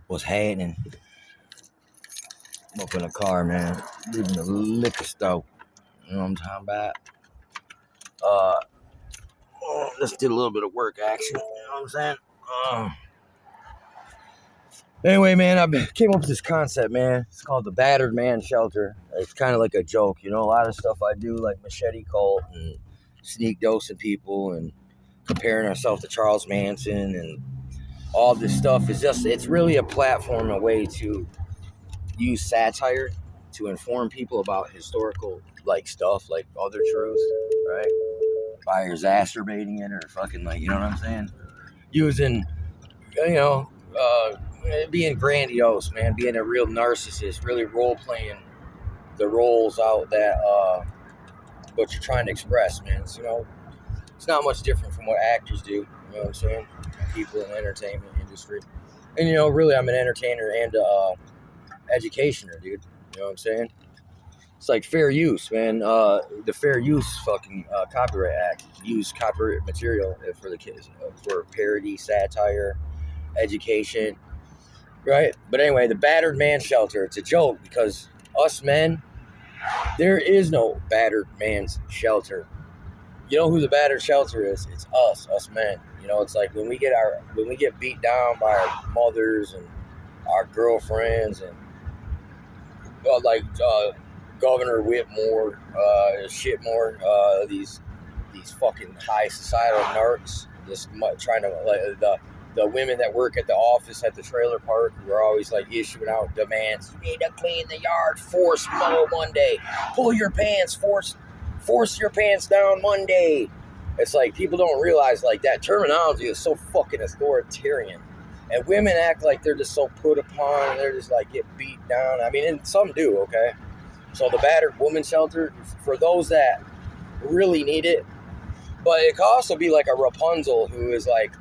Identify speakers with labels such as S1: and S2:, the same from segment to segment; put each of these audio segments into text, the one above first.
S1: What's happening? I'm up in the car, man. Leaving the liquor store. You know what I'm talking about? Uh, just did a little bit of work action. You know what I'm saying? Anyway, man, came up with this concept, man. It's called the battered man shelter. It's kind of like a joke, you know. A lot of stuff I do, like machete cult and sneak dosing people and comparing ourselves to Charles Manson and all this stuff is it's really a platform, a way to use satire to inform people about historical like stuff, like other truths, right? By exacerbating it or fucking like, you know what I'm saying? Using, you know, being grandiose, man, being a real narcissist, really role playing the roles out that what you're trying to express, man. It's, you know, it's not much different from what actors do. You know what I'm saying? People in the entertainment industry, and you know, really, I'm an entertainer and educationer, dude. You know what I'm saying? It's like fair use, man. The Fair Use fucking Copyright Act. Use copyright material for the kids for parody, satire, education, right? But anyway, the battered man shelter. It's a joke because us men, there is no battered man's shelter. You know who the battered shelter is? It's us men. You know, it's like when we get beat down by our mothers and our girlfriends and Governor Whitmore, Shitmore, these fucking high societal narcs, just trying to the women that work at the office at the trailer park who are always like issuing out demands. You need to clean the yard, force mow Monday, pull your pants, force your pants down Monday. It's like people don't realize like that terminology is so fucking authoritarian. And women act like they're just so put upon and they're just like get beat down. I mean, and some do, okay? So the battered woman shelter, for those that really need it. But it could also be like a Rapunzel who is like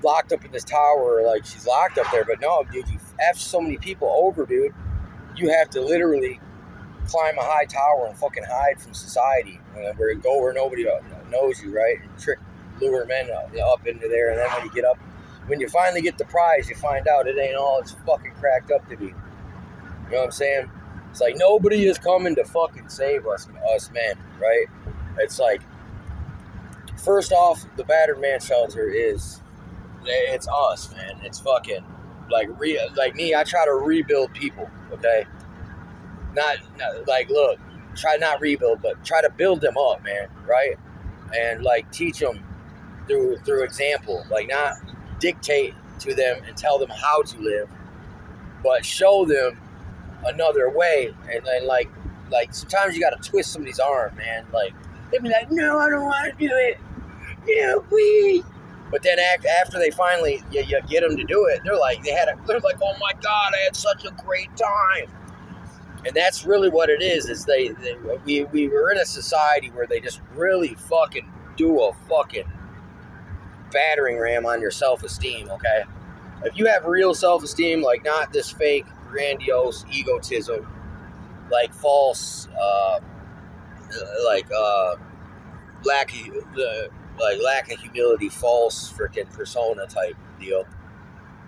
S1: locked up in this tower, like she's locked up there. But no, dude, you F so many people over, dude. You have to literally climb a high tower and fucking hide from society. Where you go where nobody knows you, right? And lure men up into there. And then when you finally get the prize, you find out it ain't all it's fucking cracked up to be. You know what I'm saying? It's like nobody is coming to fucking save us men, right? It's like, first off, the battered man shelter it's us, man. It's fucking like me. I try to rebuild people, okay? Not like look, try not rebuild, but try to build them up, man, right? And like teach them through example, like not dictate to them and tell them how to live, but show them another way. And like sometimes you gotta twist somebody's arm, man. Like they'd be like, no, I don't want to do it. No, please. But then after they finally you get them to do it, they're like they're like, oh my god, I had such a great time. And that's really what it is we were in a society where they just really fucking do a fucking battering ram on your self-esteem, okay? If you have real self-esteem, like not this fake grandiose egotism, like false lack of humility, false freaking persona type deal,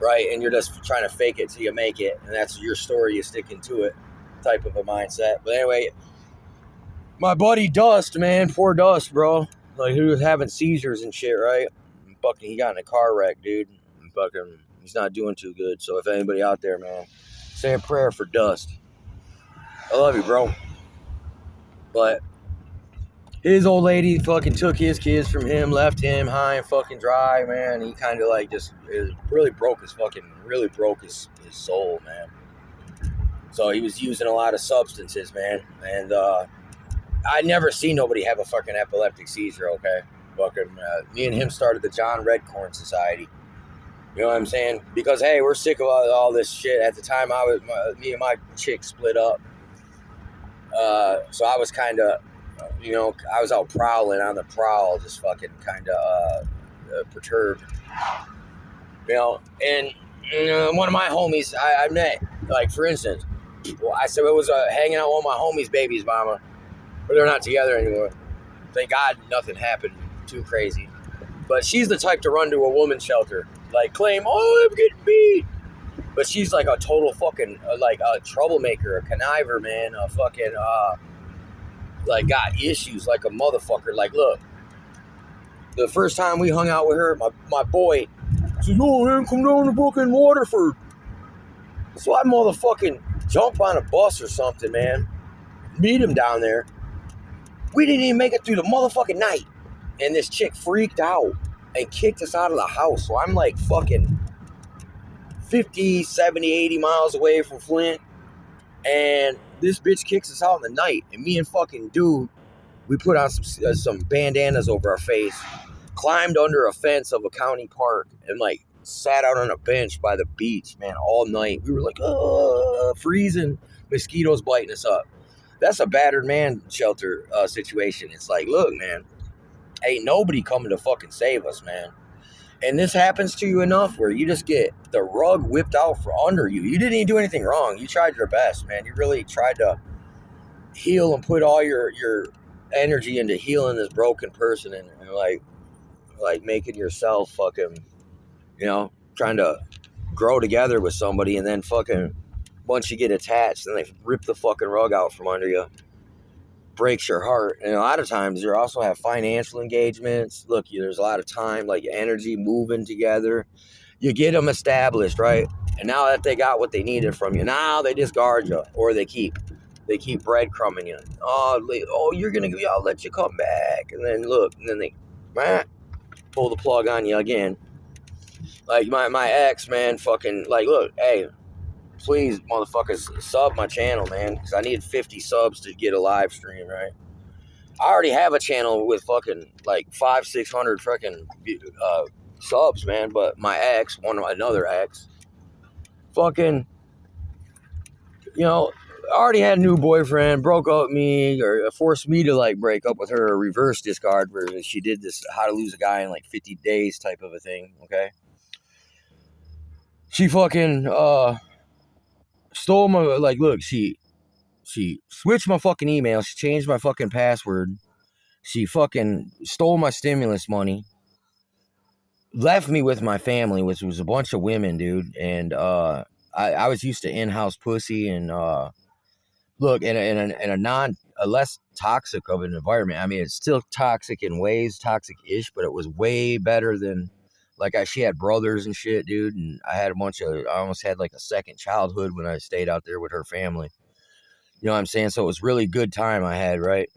S1: right? And you're just trying to fake it till you make it, and that's your story, you're sticking to it type of a mindset. But anyway, my buddy Dust, man, poor Dust, bro, like he was having seizures and shit, right? Fucking he got in a car wreck, dude. Fucking he's not doing too good. So if anybody out there, man, say a prayer for Dust. I love you, bro. But his old lady fucking took his kids from him, left him high and fucking dry, man. He kind of like just really broke his soul, man. So he was using a lot of substances, man. And I never seen nobody have a fucking epileptic seizure, okay? Fucking me and him started the John Redcorn Society. You know what I'm saying? Because hey, we're sick of all this shit. At the time, me and my chick split up. So I was kind of, I was out prowling on the prowl, just fucking kind of perturbed. And one of my homies I met, like for instance, I said it was hanging out with one of my homies' babies, mama, but they're not together anymore. Thank God nothing happened too crazy. But she's the type to run to a woman's shelter, like claim, oh, I'm getting beat. But she's like a total fucking like a troublemaker, a conniver, man, a fucking like got issues like a motherfucker. Like, look, the first time we hung out with her, my boy said, "Yo, man, come down to fucking Waterford." So I motherfucking jump on a bus or something, man. Meet him down there. We didn't even make it through the motherfucking night. And this chick freaked out and kicked us out of the house. So I'm like fucking 50, 70, 80 miles away from Flint. And this bitch kicks us out in the night. And me and fucking dude, we put on some bandanas over our face, climbed under a fence of a county park, and like sat out on a bench by the beach, man, all night. We were like, freezing, mosquitoes biting us up. That's a battered man shelter situation. It's like, look, man, ain't nobody coming to fucking save us, man. And this happens to you enough where you just get the rug whipped out from under you. You didn't even do anything wrong. You tried your best, man. You really tried to heal and put all your energy into healing this broken person and like making yourself fucking, trying to grow together with somebody, and then fucking once you get attached, then they rip the fucking rug out from under you. Breaks your heart. And a lot of times you also have financial engagements. Look, there's a lot of time, like energy moving together. You get them established, right? And now that they got what they needed from you, now they discard you, or they keep breadcrumbing you. Oh, you're gonna, I'll let you come back, and then look, and then they pull the plug on you again. Like my ex, man, fucking like, look, hey, please, motherfuckers, sub my channel, man, because I need 50 subs to get a live stream, right? I already have a channel with fucking like 500-600 fucking subs, man. But my ex, another ex, fucking, already had a new boyfriend, broke up with me, or forced me to like break up with her, or reverse discard, where she did this how to lose a guy in like 50 days type of a thing, okay? She fucking stole my, like, look, she switched my fucking email, she changed my fucking password, she fucking stole my stimulus money, left me with my family, which was a bunch of women, dude, and I was used to in-house pussy, and look, in a less toxic of an environment. I mean, it's still toxic in ways, toxic-ish, but it was way better than, like, she had brothers and shit, dude, and I almost had like a second childhood when I stayed out there with her family. You know what I'm saying? So it was really good time I had, right?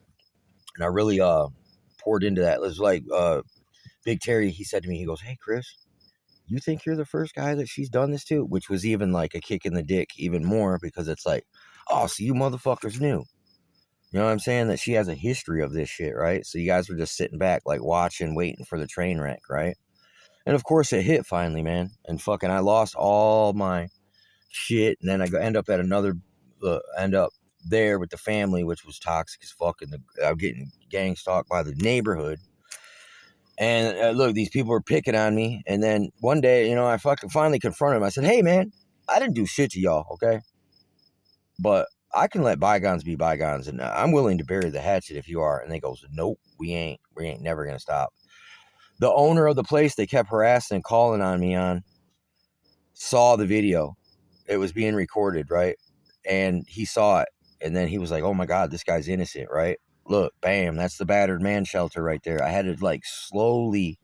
S1: And I really poured into that. It was like Big Terry, he said to me, he goes, "Hey, Chris, you think you're the first guy that she's done this to?" Which was even like a kick in the dick even more, because it's like, oh, so you motherfuckers knew. You know what I'm saying? That she has a history of this shit, right? So you guys were just sitting back, like washing, waiting for the train wreck, right? And of course it hit finally, man. And fucking I lost all my shit. And then I end up there with the family, which was toxic as fuck. And I'm getting gang stalked by the neighborhood. And look, these people were picking on me. And then one day, I fucking finally confronted them. I said, "Hey, man, I didn't do shit to y'all, okay? But I can let bygones be bygones, and I'm willing to bury the hatchet if you are." And they goes, "Nope, we ain't. We ain't never gonna stop." The owner of the place they kept harassing and calling on me on saw the video. It was being recorded, right? And he saw it. And then he was like, "Oh my God, this guy's innocent," right? Look, bam, that's the battered man shelter right there. I had to like slowly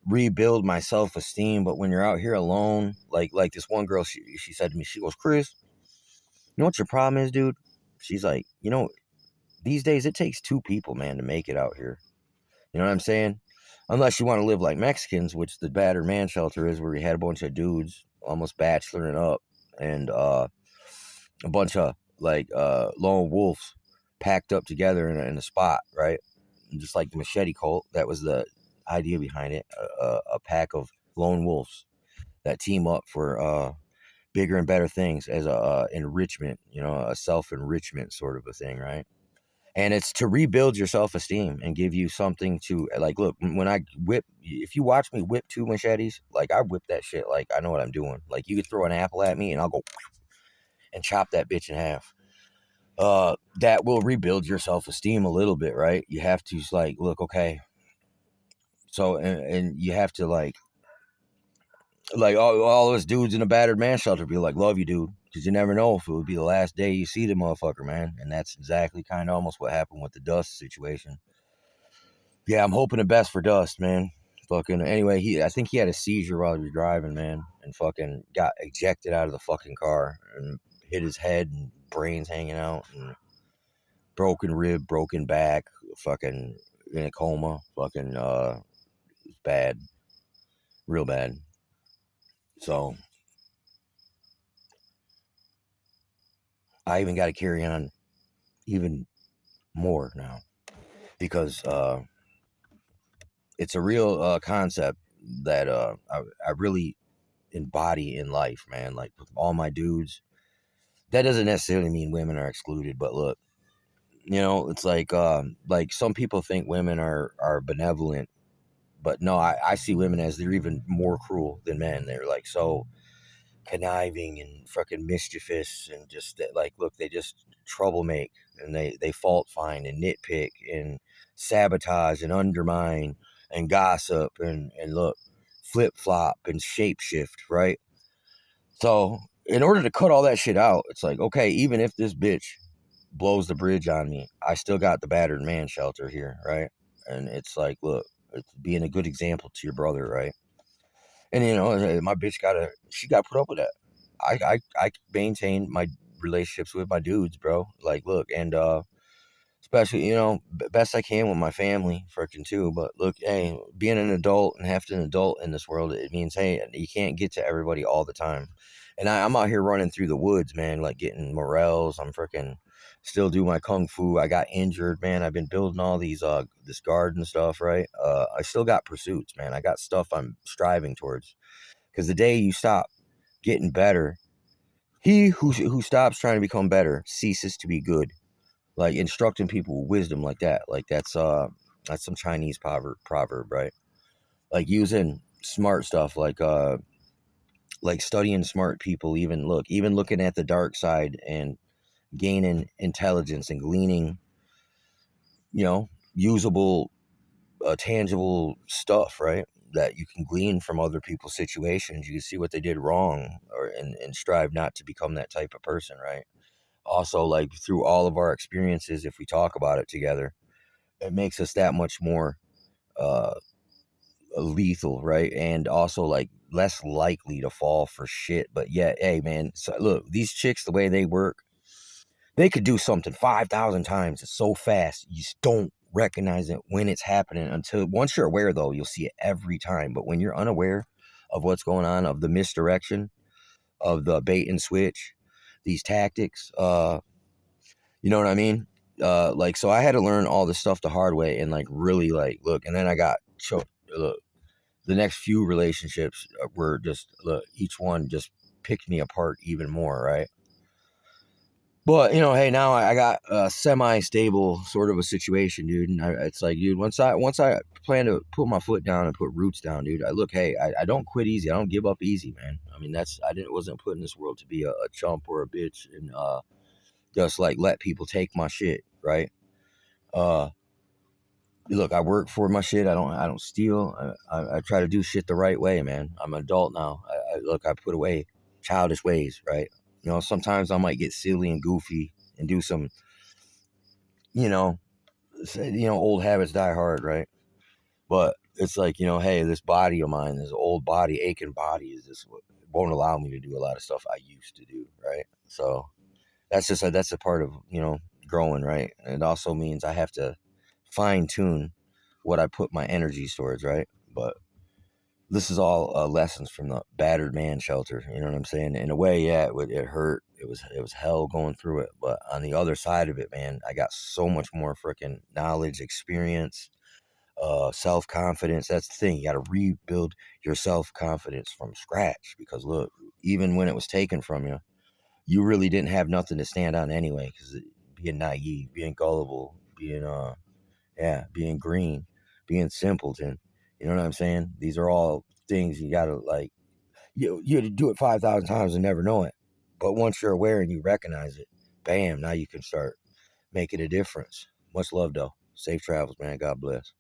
S1: rebuild my self-esteem. But when you're out here alone, like this one girl, she said to me, she goes, "Chris, you know what your problem is, dude?" She's like, "These days it takes two people, man, to make it out here." You know what I'm saying? Unless you want to live like Mexicans, which the battered man shelter is, where you had a bunch of dudes almost bacheloring up, and a bunch of like lone wolves packed up together in a spot, right? And just like the machete cult, that was the idea behind it. A pack of lone wolves that team up for bigger and better things as a enrichment, a self-enrichment sort of a thing, right? And it's to rebuild your self-esteem and give you something to, like, look, when I whip, if you watch me whip two machetes, like, I whip that shit like I know what I'm doing. Like, you could throw an apple at me and I'll go and chop that bitch in half. That will rebuild your self-esteem a little bit, right? You have to, like, look, okay, so, and you have to, like, Like all us dudes in a battered man shelter be like, love you, dude. Because you never know if it would be the last day you see the motherfucker, man. And that's exactly kind of almost what happened with the Dust situation. Yeah, I'm hoping the best for Dust, man. Fucking anyway, I think he had a seizure while he was driving, man, and fucking got ejected out of the fucking car and hit his head and brains hanging out and broken rib, broken back, fucking in a coma, fucking bad, real bad. So I even got to carry on even more now because it's a real concept that I really embody in life, man. Like all my dudes. That doesn't necessarily mean women are excluded, but look, it's like some people think women are benevolent, but no, I see women as they're even more cruel than men. They're like so conniving and fucking mischievous and just like look, they just troublemaker and they fault find and nitpick and sabotage and undermine and gossip and look, flip flop and shapeshift, right? So in order to cut all that shit out, it's like, okay, even if this bitch blows the bridge on me, I still got the battered man shelter here, right? And it's like, look, it's being a good example to your brother, right? And my bitch she got put up with that. I maintain my relationships with my dudes, bro. Like, look, and especially best I can with my family, freaking too. But look, hey, being an adult and having an adult in this world, it means hey, you can't get to everybody all the time. And I'm out here running through the woods, man, like getting morels. I'm freaking still do my kung fu. I got injured, man. I've been building all these this garden stuff, right? I still got pursuits, man. I got stuff I'm striving towards. Because the day you stop getting better, he who stops trying to become better ceases to be good. Like instructing people with wisdom like that. Like that's some Chinese proverb, right? Like using smart stuff, like studying smart people, even looking at the dark side and gaining intelligence and gleaning, usable, tangible stuff, right? That you can glean from other people's situations. You can see what they did wrong, and strive not to become that type of person, right? Also, like through all of our experiences, if we talk about it together, it makes us that much more uh, lethal, right? And also like less likely to fall for shit. But yet, hey, man, so look, these chicks, the way they work, they could do something 5,000 times. It's so fast. You just don't recognize it when it's happening until once you're aware, though, you'll see it every time. But when you're unaware of what's going on, of the misdirection, of the bait and switch, these tactics, you know what I mean? Like, so I had to learn all this stuff the hard way and like really like look, and then I got choked. Look, the next few relationships were just look, each one just picked me apart even more, right? But hey, now I got a semi-stable sort of a situation, dude. And it's like, dude, once I plan to put my foot down and put roots down, dude. Hey, I don't quit easy. I don't give up easy, man. I mean, wasn't put in this world to be a chump or a bitch and just like let people take my shit, right? Uh, Look, I work for my shit. I don't steal. I try to do shit the right way, man. I'm an adult now. I put away childish ways, right? Sometimes I might get silly and goofy and do some, you know, old habits die hard, right? But it's like, hey, this body of mine, this old body, aching body, is just what won't allow me to do a lot of stuff I used to do, right? So that's a part of growing, right? And it also means I have to fine tune what I put my energies towards, right? But this is all lessons from the battered man shelter. You know what I'm saying? In a way, yeah, it hurt. It was hell going through it. But on the other side of it, man, I got so much more freaking knowledge, experience, self confidence. That's the thing. You got to rebuild your self confidence from scratch because look, even when it was taken from you, you really didn't have nothing to stand on anyway. Because being naive, being gullible, being green, being simpleton. You know what I'm saying? These are all things you gotta like. You do it 5,000 times and never know it, but once you're aware and you recognize it, bam! Now you can start making a difference. Much love, though. Safe travels, man. God bless.